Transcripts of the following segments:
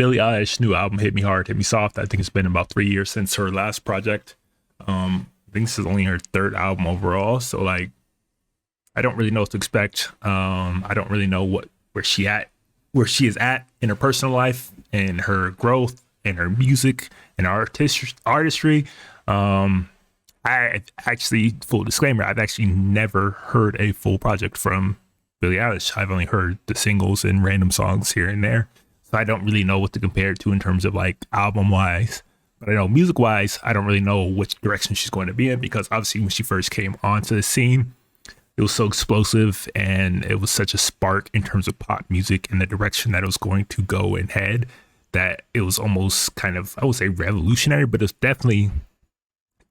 Billie Eilish new album hit me hard, hit me soft. I think it's been about 3 years since her last project. I think this is only her third album overall, so like I don't really know what to expect. I don't really know where she is at in her personal life and her growth and her music and artistry. I actually, full disclaimer, I've actually never heard a full project from Billie Eilish. I've only heard the singles and random songs here and there. So I don't really know what to compare it to in terms of like album wise. But I know music wise, I don't really know which direction she's going to be in, because obviously when she first came onto the scene, it was so explosive and it was such a spark in terms of pop music and the direction that it was going to go and head, that it was almost kind of, I would say revolutionary, but it's definitely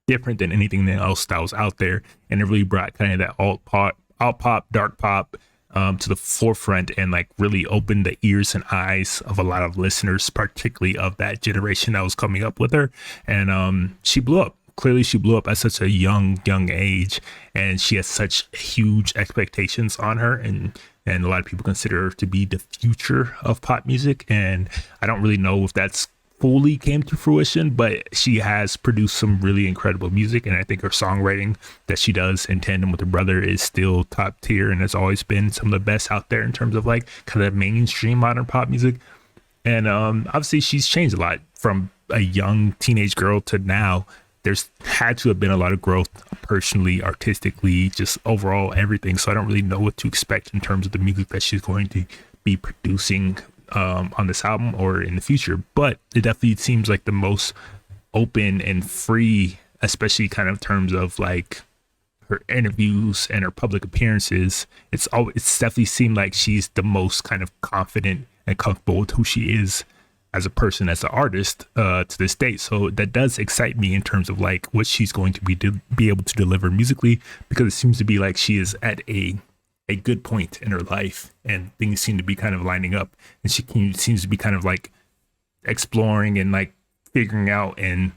different than anything else that was out there. And it really brought kind of that alt pop, dark pop to the forefront, and like really opened the ears and eyes of a lot of listeners, particularly of that generation that was coming up with her. And she blew up. Clearly she blew up at such a young age, and she has such huge expectations on her, and a lot of people consider her to be the future of pop music. And I don't really know if that's fully came to fruition, but she has produced some really incredible music, and I think her songwriting that she does in tandem with her brother is still top tier, and has always been some of the best out there in terms of like kind of mainstream modern pop music. And obviously she's changed a lot from a young teenage girl to now. There's had to have been a lot of growth personally, artistically, just overall everything. So I don't really know what to expect in terms of the music that she's going to be producing on this album or in the future. But it definitely seems like the most open and free, especially kind of terms of like her interviews and her public appearances. It's definitely seemed like she's the most kind of confident and comfortable with who she is as a person, as an artist, to this date. So that does excite me in terms of like what she's going to be able to deliver musically, because it seems to be like she is at a good point in her life, and things seem to be kind of lining up, and she seems to be kind of like exploring and like figuring out and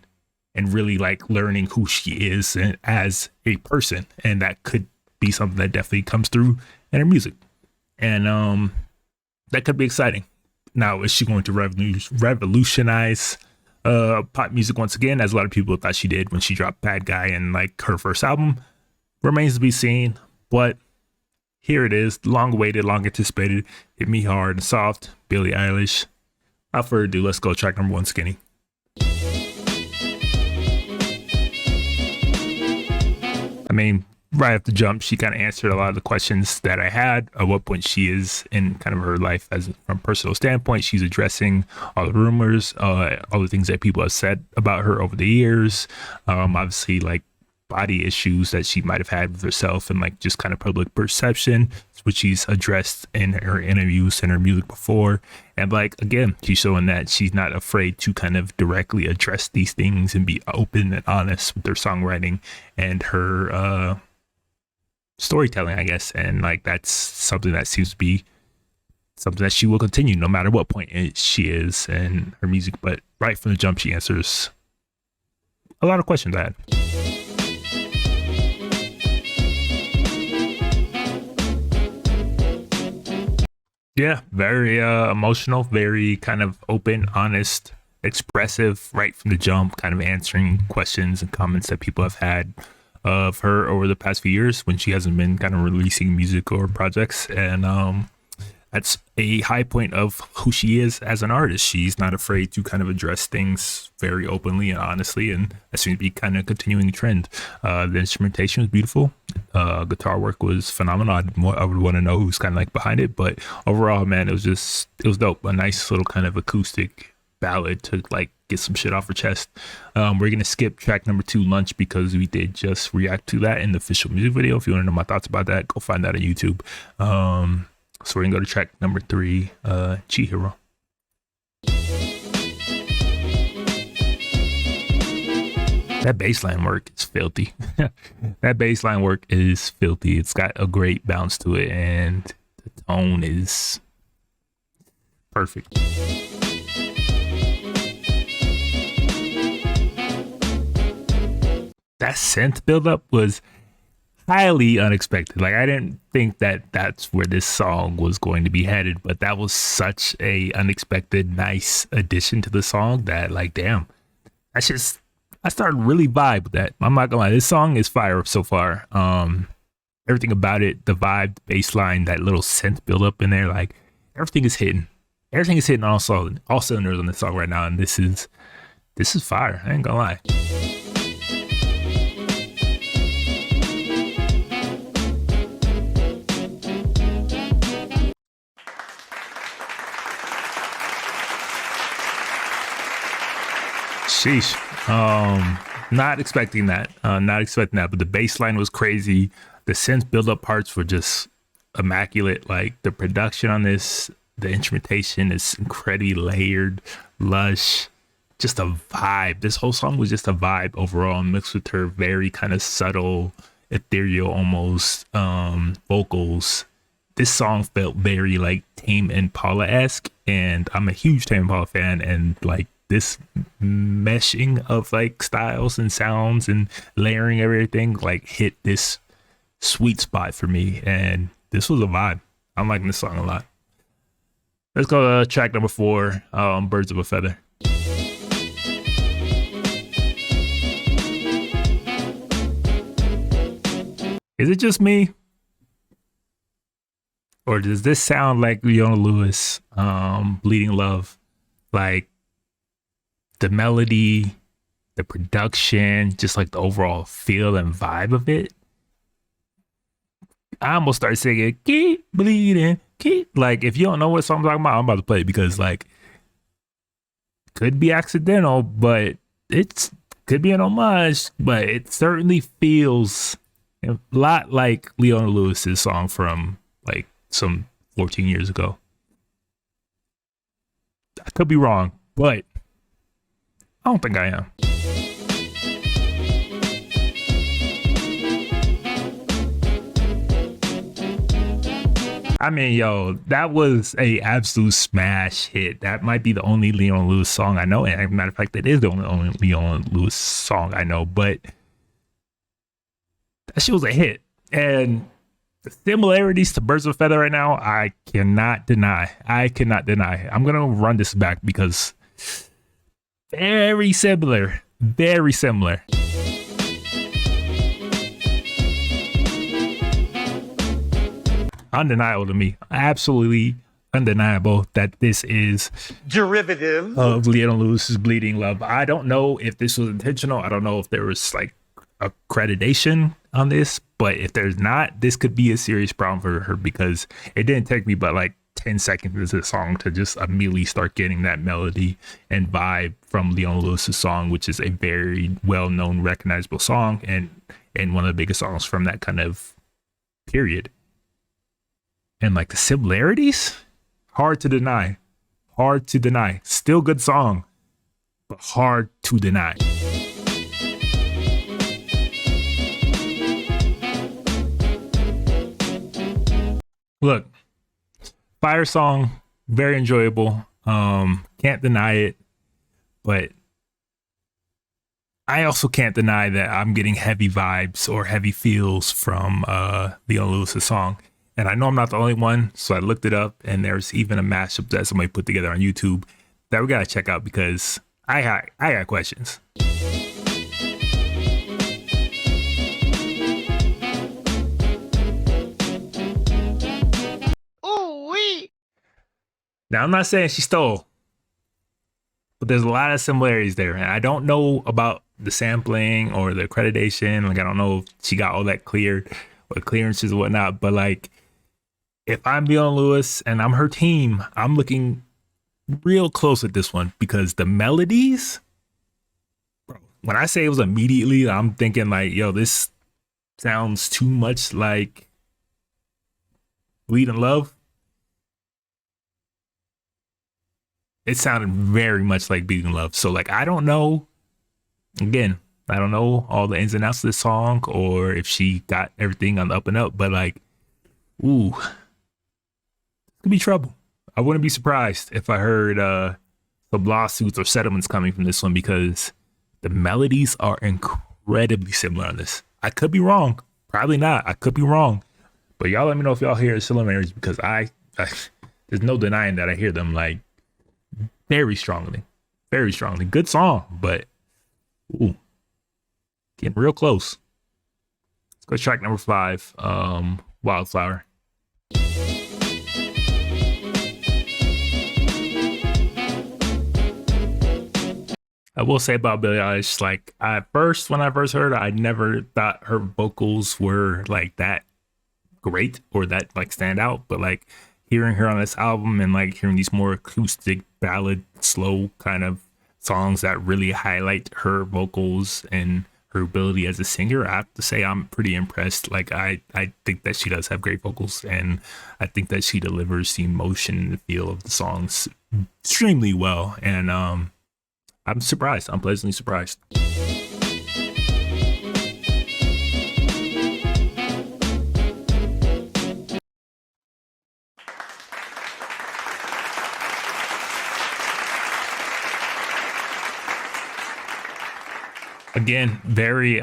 really like learning who she is and as a person. And that could be something that definitely comes through in her music, and that could be exciting. Now, is she going to revolutionize pop music once again, as a lot of people thought she did when she dropped Bad Guy and like her first album? Remains to be seen, but here it is, long awaited, long anticipated, hit me hard and soft, Billie Eilish. Without further ado, let's go track number 1, Skinny. I mean, right off the jump, she kind of answered a lot of the questions that I had. At what point she is in kind of her life as from a personal standpoint. She's addressing all the rumors, all the things that people have said about her over the years. Obviously, like body issues that she might have had with herself, and like just kind of public perception, which she's addressed in her interviews and her music before. And like, again, she's showing that she's not afraid to kind of directly address these things and be open and honest with her songwriting and her storytelling, I guess. And like, that's something that seems to be something that she will continue no matter what point she is in her music. But right from the jump, she answers a lot of questions I had. Yeah, very emotional, very kind of open, honest, expressive right from the jump, kind of answering questions and comments that people have had of her over the past few years when she hasn't been kind of releasing music or projects. And that's a high point of who she is as an artist. She's not afraid to kind of address things very openly and honestly, and that seems to be kind of continuing the trend. The instrumentation was beautiful. Guitar work was phenomenal. I would want to know who's kind of like behind it, but overall, man, it was dope. A nice little kind of acoustic ballad to like get some shit off her chest. We're gonna skip track number 2, Lunch, because we did just react to that in the official music video. If you want to know my thoughts about that, go find that on YouTube. So we're gonna go to track number 3, Chihiro. That bassline work is filthy. That bassline work is filthy. It's got a great bounce to it, and the tone is perfect. That synth buildup was highly unexpected. Like I didn't think that that's where this song was going to be headed, but that was such a unexpected, nice addition to the song that like, damn, that's just I started really vibe with that. I'm not gonna lie, this song is fire so far. Everything about it, the vibe, the bass line, that little synth build up in there, like everything is hitting. Everything is hitting all cylinders on this song right now, and this is fire. I ain't gonna lie. Sheesh. Not expecting that. Not expecting that. But the bass line was crazy. The synth build up parts were just immaculate. Like the production on this, the instrumentation is incredibly layered, lush, just a vibe. This whole song was just a vibe overall, mixed with her very kind of subtle, ethereal almost vocals. This song felt very like Tame Impala-esque, and I'm a huge Tame Impala fan, and like this meshing of like styles and sounds and layering everything like hit this sweet spot for me, and this was a vibe. I'm liking this song a lot. Let's go to track number 4, Birds of a Feather. Is it just me? Or does this sound like Leona Lewis, Bleeding Love? Like the melody, the production, just like the overall feel and vibe of it. I almost started singing, keep bleeding, keep. Like, if you don't know what song I'm talking about, I'm about to play it because, like, could be accidental, but it's could be an homage, but it certainly feels a lot like Leona Lewis's song from, like, some 14 years ago. I could be wrong, but I don't think I am. I mean, yo, that was a absolute smash hit. That might be the only Leona Lewis song I know. And as a matter of fact, it is the only Leona Lewis song I know. But that shit was a hit. And the similarities to Birds of a Feather right now, I cannot deny. I'm going to run this back because very similar. Very similar. Undeniable to me. Absolutely undeniable that this is derivative of Leona Lewis's Bleeding Love. I don't know if this was intentional. I don't know if there was like accreditation on this, but if there's not, this could be a serious problem for her because it didn't take me but like 10 seconds into the song to just immediately start getting that melody and vibe from Leona Lewis's song, which is a very well-known, recognizable song and one of the biggest songs from that kind of period. And like the similarities, hard to deny. Still good song, but hard to deny. Look, fire song, very enjoyable. Can't deny it, but I also can't deny that I'm getting heavy vibes or heavy feels from Leona Lewis's song. And I know I'm not the only one, so I looked it up, and there's even a mashup that somebody put together on YouTube that we gotta check out because I got questions. Ooh-wee. Now, I'm not saying she stole, but there's a lot of similarities there, and I don't know about the sampling or the accreditation. Like, I don't know if she got all that cleared or clearances and whatnot, but like, if I'm Leona Lewis and I'm her team, I'm looking real close at this one because the melodies, bro, when I say it was immediately, I'm thinking like, yo, this sounds too much like Bleeding Love. It sounded very much like Bleeding Love. So like, I don't know, again, I don't know all the ins and outs of this song or if she got everything on the up and up, but like, ooh, could be trouble. I wouldn't be surprised if I heard some lawsuits or settlements coming from this one because the melodies are incredibly similar on this. I could be wrong, Probably not. I could be wrong. But y'all let me know if y'all hear similarities because I there's no denying that I hear them like very strongly. Very strongly. Good song, but ooh, getting real close. Let's go to track number 5, Wildflower. I will say about Billie Eilish, like when I first heard her, I never thought her vocals were like that great or that like stand out. But like hearing her on this album and like hearing these more acoustic ballad, slow kind of songs that really highlight her vocals and her ability as a singer, I have to say I'm pretty impressed. Like I think that she does have great vocals, and I think that she delivers the emotion and the feel of the songs extremely well. And I'm surprised. I'm pleasantly surprised. Again, very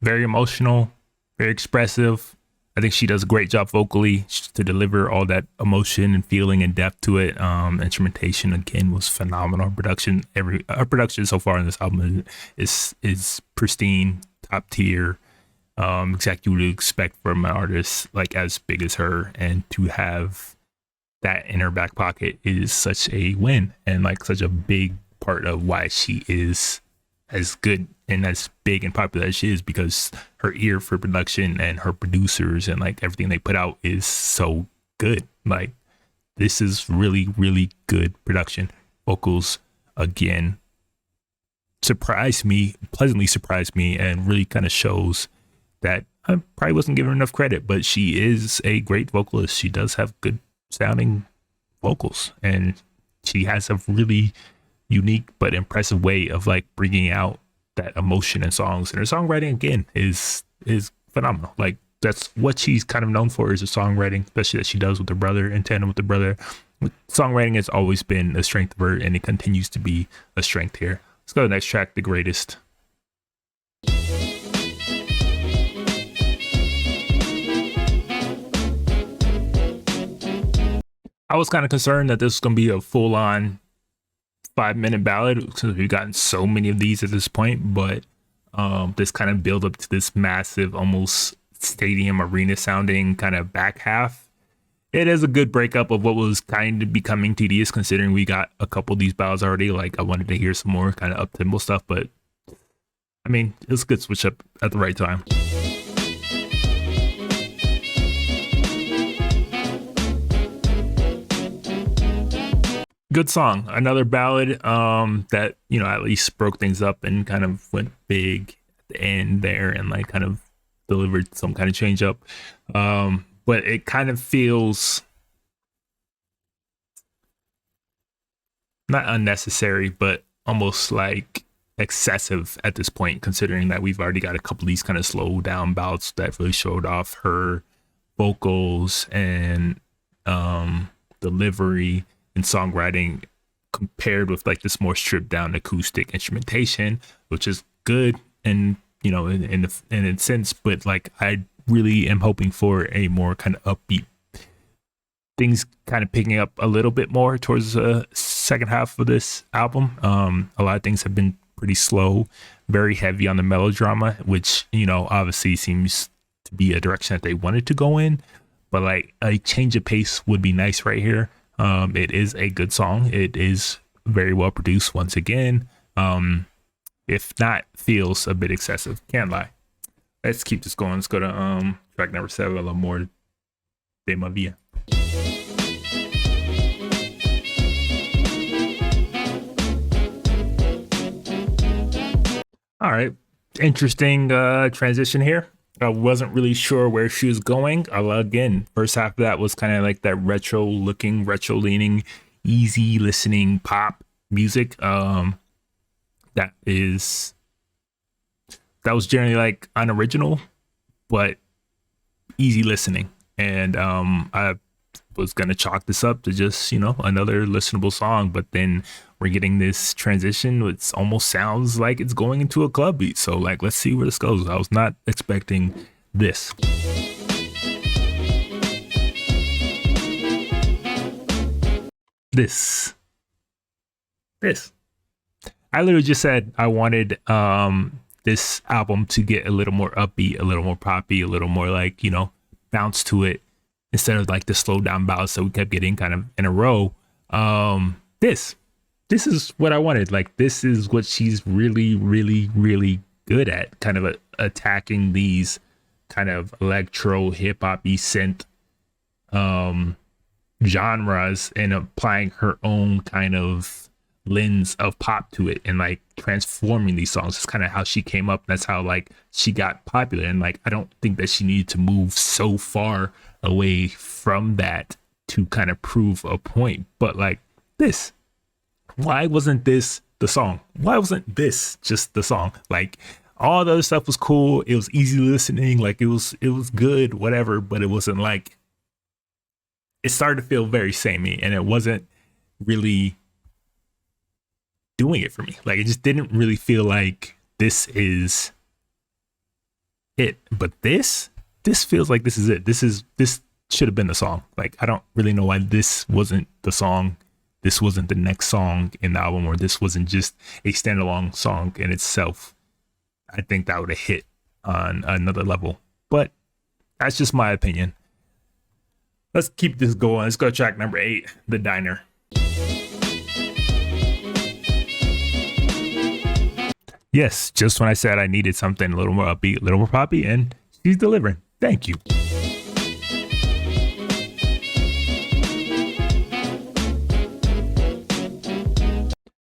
emotional, very expressive. I think she does a great job vocally to deliver all that emotion and feeling and depth to it. Instrumentation again was phenomenal. Her production so far in this album is pristine, top tier. Exactly what you would expect from an artist like as big as her, and to have that in her back pocket is such a win and like such a big part of why she is as good and as big and popular as she is, because her ear for production and her producers and like everything they put out is so good. Like this is really, really good production. Vocals again pleasantly surprised me, and really kind of shows that I probably wasn't giving her enough credit, but she is a great vocalist. She does have good sounding vocals, and she has a really unique but impressive way of like bringing out that emotion in songs. And her songwriting again is phenomenal. Like that's what she's kind of known for, is her songwriting, especially that she does with her brother, in tandem with her brother. Songwriting has always been a strength of her, and it continues to be a strength here. Let's go to the next track, The Greatest. I was kind of concerned that this was going to be a full-on 5-minute ballad, since we've gotten so many of these at this point, but this kind of build up to this massive, almost stadium arena sounding kind of back half. It is a good breakup of what was kind of becoming tedious, considering we got a couple of these ballads already. Like I wanted to hear some more kind of up-tempo stuff, but I mean, it was a good switch up at the right time. Good song, another ballad that, you know, at least broke things up and kind of went big at the end there, and like kind of delivered some kind of change up. But it kind of feels not unnecessary, but almost like excessive at this point, considering that we've already got a couple of these kind of slow down ballads that really showed off her vocals and delivery and songwriting, compared with like this more stripped down acoustic instrumentation, which is good and, you know, in a sense, but like I really am hoping for a more kind of upbeat things, kind of picking up a little bit more towards the second half of this album. A lot of things have been pretty slow, very heavy on the melodrama, which, you know, obviously seems to be a direction that they wanted to go in, but like a change of pace would be nice right here. It is a good song. It is very well produced once again. If not, feels a bit excessive. Can't lie. Let's keep this going. Let's go to track number 7, El Amor de Ma Vida. All right. Interesting transition here. I wasn't really sure where she was going. Again, first half of that was kind of like that retro leaning, easy listening pop music. That was generally like unoriginal, but easy listening. And I was gonna chalk this up to just, you know, another listenable song, but then we're getting this transition which almost sounds like it's going into a club beat. So like, let's see where this goes. I was not expecting this. This. I literally just said I wanted this album to get a little more upbeat, a little more poppy, a little more like, you know, bounce to it instead of like the slow down ballads that we kept getting kind of in a row. This is what I wanted. Like, this is what she's really, really, really good at, kind of attacking these kind of electro hip hop-y synth genres and applying her own kind of lens of pop to it and like transforming these songs. It's kind of how she came up. That's how like she got popular. And like, I don't think that she needed to move so far away from that to kind of prove a point. But like this, why wasn't this the song? Why wasn't this just the song? Like, all the other stuff was cool. It was easy listening. Like, it was good, whatever. But it wasn't like, it started to feel very samey, and it wasn't really doing it for me. Like, it just didn't really feel like this is it. But this feels like this is it. This should have been the song. Like, I don't really know why this wasn't the song. This wasn't the next song in the album, or this wasn't just a standalone song in itself. I think that would have hit on another level. But that's just my opinion. Let's keep this going. Let's go to track number 8, The Diner. Yes, just when I said I needed something a little more upbeat, a little more poppy, and she's delivering. Thank you.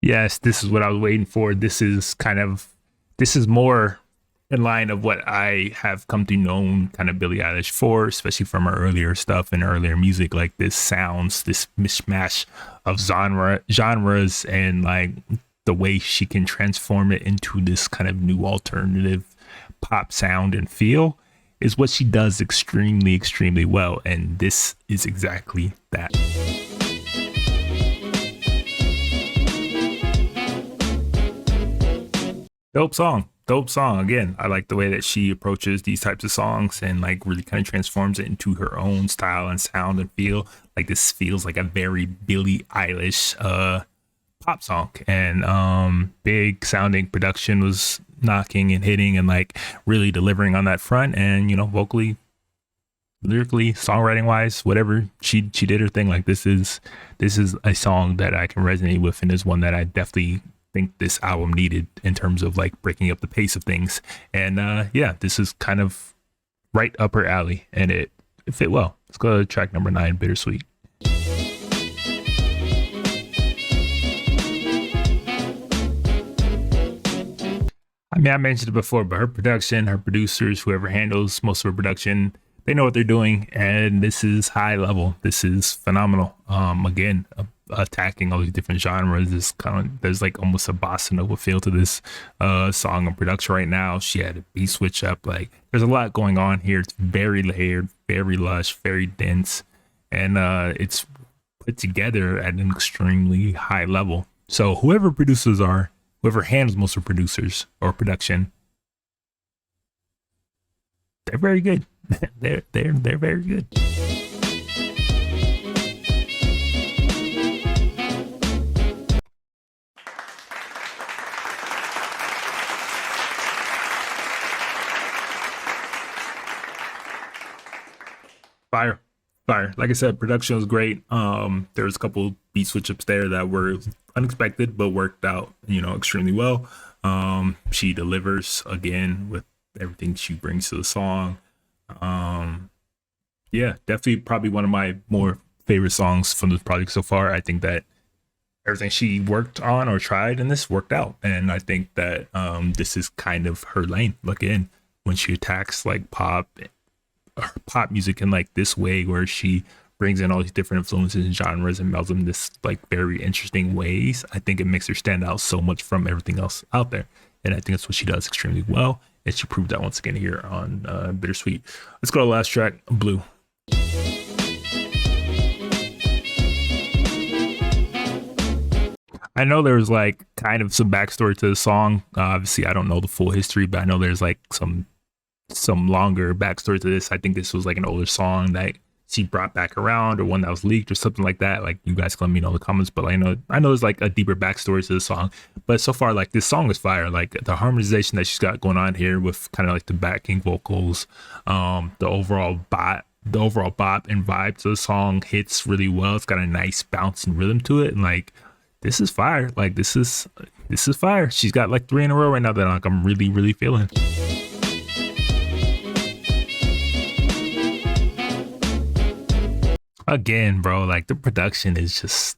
Yes, this is what I was waiting for. This is more in line of what I have come to know kind of Billie Eilish for, especially from her earlier stuff and earlier music. Like, this sounds, this mishmash of genres, and like the way she can transform it into this kind of new alternative pop sound and feel is what she does extremely, extremely well. And this is exactly that. Dope song. Again, I like the way that she approaches these types of songs and like really kind of transforms it into her own style and sound and feel. Like, this feels like a very Billie Eilish pop song, and big sounding production was knocking and hitting and like really delivering on that front. And, you know, vocally, lyrically, songwriting wise, whatever, she did her thing. Like, this is a song that I can resonate with, and is one that I definitely think this album needed in terms of like breaking up the pace of things. And yeah, this is kind of right up her alley, and it fit well. Let's go to track number 9, Bittersweet. I mean, I mentioned it before, but her production, her producers, whoever handles most of her production, they know what they're doing, and this is high level. This is phenomenal. Again, attacking all these different genres. There's like almost a bossa nova feel to this song and production right now. She had a beat switch up. Like, there's a lot going on here. It's very layered, very lush, very dense, and it's put together at an extremely high level. So whoever handles most of producers or production, they're very good. they're very good. Fire. Like I said, production was great. There was a couple beat switch ups there that were unexpected but worked out, you know, extremely well. She delivers again with everything she brings to the song. Yeah, definitely probably one of my more favorite songs from this project so far. I think that everything she worked on or tried in this worked out, and I think that this is kind of her lane. Again, when she attacks like pop music in like this way, where she brings in all these different influences and genres and melds them in this like very interesting ways, I think it makes her stand out so much from everything else out there. And I think that's what she does extremely well, and she proved that once again here on Bittersweet. Let's go to the last track, Blue. I know there's like kind of some backstory to the song. Obviously, I don't know the full history, but I know there's like some longer backstory to this. I think this was like an older song that she brought back around, or one that was leaked, or something like that. Like, you guys can let me know in the comments. But I know there's like a deeper backstory to the song. But so far, like, this song is fire. Like, the harmonization that she's got going on here with kind of like the backing vocals, the overall bop and vibe to the song hits really well. It's got a nice bounce and rhythm to it, and like, this is fire. Like, this is fire. She's got like 3 in a row right now that like I'm really, really feeling. Again, bro, like, the production is just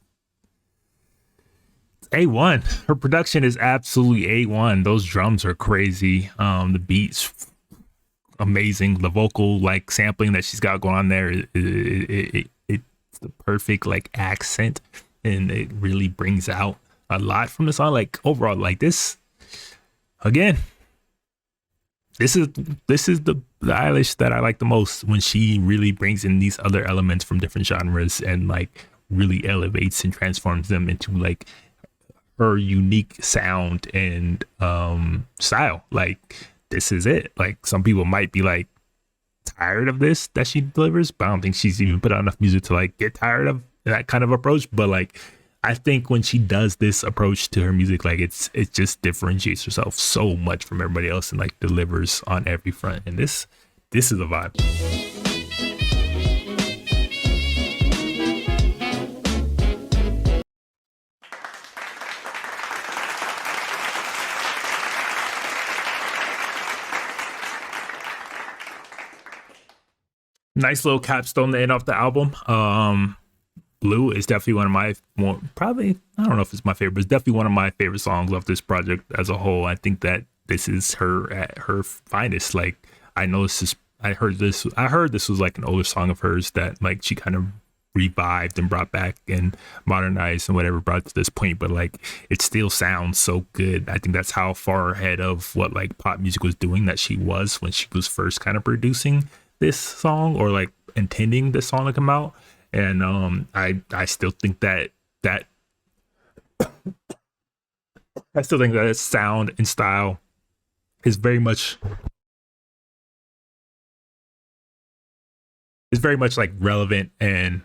A1. Her production is absolutely A1. Those drums are crazy. The beats amazing. The vocal like sampling that she's got going on there, it's the perfect like accent, and it really brings out a lot from the song. Like, overall, like, this again, this is the Eilish that I like the most, when she really brings in these other elements from different genres and like really elevates and transforms them into like her unique sound and style. Like, this is it. Like, some people might be like tired of this that she delivers, but I don't think she's even put out enough music to like get tired of that kind of approach. But like, I think when she does this approach to her music, like, it just differentiates herself so much from everybody else and like delivers on every front. And this is a vibe. Nice little capstone to end off the album. Blue is definitely one of my probably, I don't know if it's my favorite, but it's definitely one of my favorite songs of this project as a whole. I think that this is her at her finest. Like, I know I heard this was like an older song of hers that like she kind of revived and brought back and modernized and whatever, brought to this point, but like, it still sounds so good. I think that's how far ahead of what like pop music was doing that she was when she was first kind of producing this song, or like intending this song to come out. And I still think that I still think that its sound and style is very much like relevant, and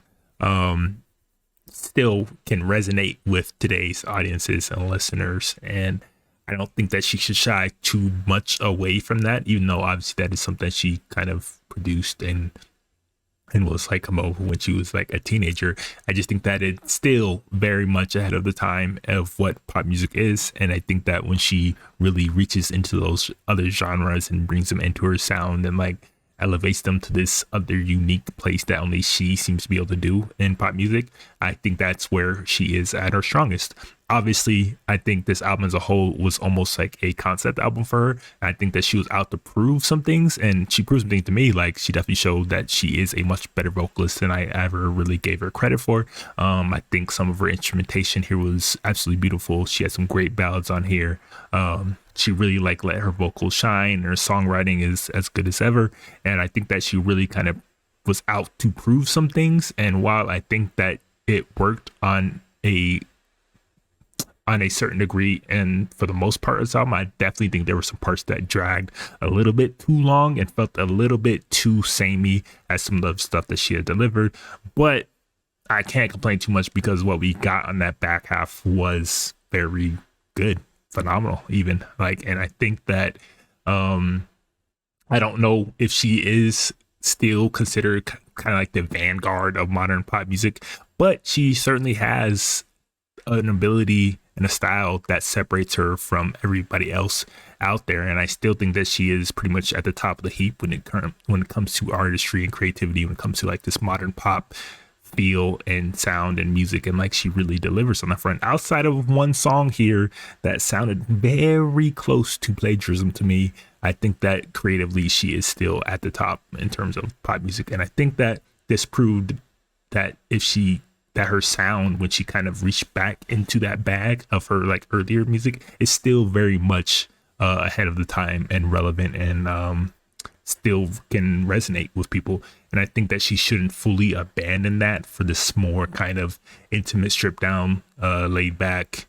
still can resonate with today's audiences and listeners. And I don't think that she should shy too much away from that, even though obviously that is something she kind of produced and was like come over when she was like a teenager. I just think that it's still very much ahead of the time of what pop music is. And I think that when she really reaches into those other genres and brings them into her sound and like elevates them to this other unique place that only she seems to be able to do in pop music, I think that's where she is at her strongest. Obviously, I think this album as a whole was almost like a concept album for her. I think that she was out to prove some things, and she proved some things to me. Like, she definitely showed that she is a much better vocalist than I ever really gave her credit for. I think some of her instrumentation here was absolutely beautiful. She had some great ballads on here. She really like let her vocals shine, and her songwriting is as good as ever. And I think that she really kind of was out to prove some things. And while I think that it worked on a certain degree, and for the most part of this album, I definitely think there were some parts that dragged a little bit too long and felt a little bit too samey as some of the stuff that she had delivered. But I can't complain too much, because what we got on that back half was very good, phenomenal even. Like, and I think that I don't know if she is still considered kind of like the vanguard of modern pop music, but she certainly has an ability and a style that separates her from everybody else out there. And I still think that she is pretty much at the top of the heap when it comes to artistry and creativity, when it comes to like this modern pop feel and sound and music. And like, she really delivers on the front, outside of one song here that sounded very close to plagiarism to me. I think that creatively she is still at the top in terms of pop music. And I think that this proved that that her sound, when she kind of reached back into that bag of her like earlier music, is still very much ahead of the time and relevant, and still can resonate with people. And I think that she shouldn't fully abandon that for this more kind of intimate, stripped down, laid back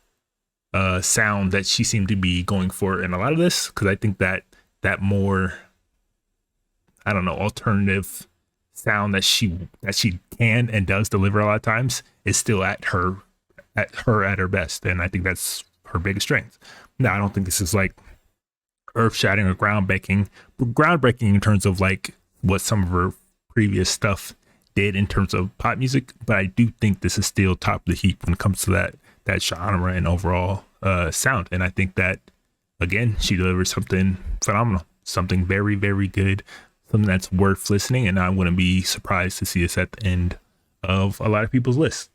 sound that she seemed to be going for in a lot of this, because I think that more, I don't know, alternative sound that she can and does deliver a lot of times is still at her best, and I think that's her biggest strength. Now, I don't think this is like earth shattering or groundbreaking in terms of like what some of her previous stuff did in terms of pop music, but I do think this is still top of the heap when it comes to that genre and overall sound. And I think that, again, she delivers something phenomenal, something very, very good, something that's worth listening. And I wouldn't be surprised to see us at the end of a lot of people's lists.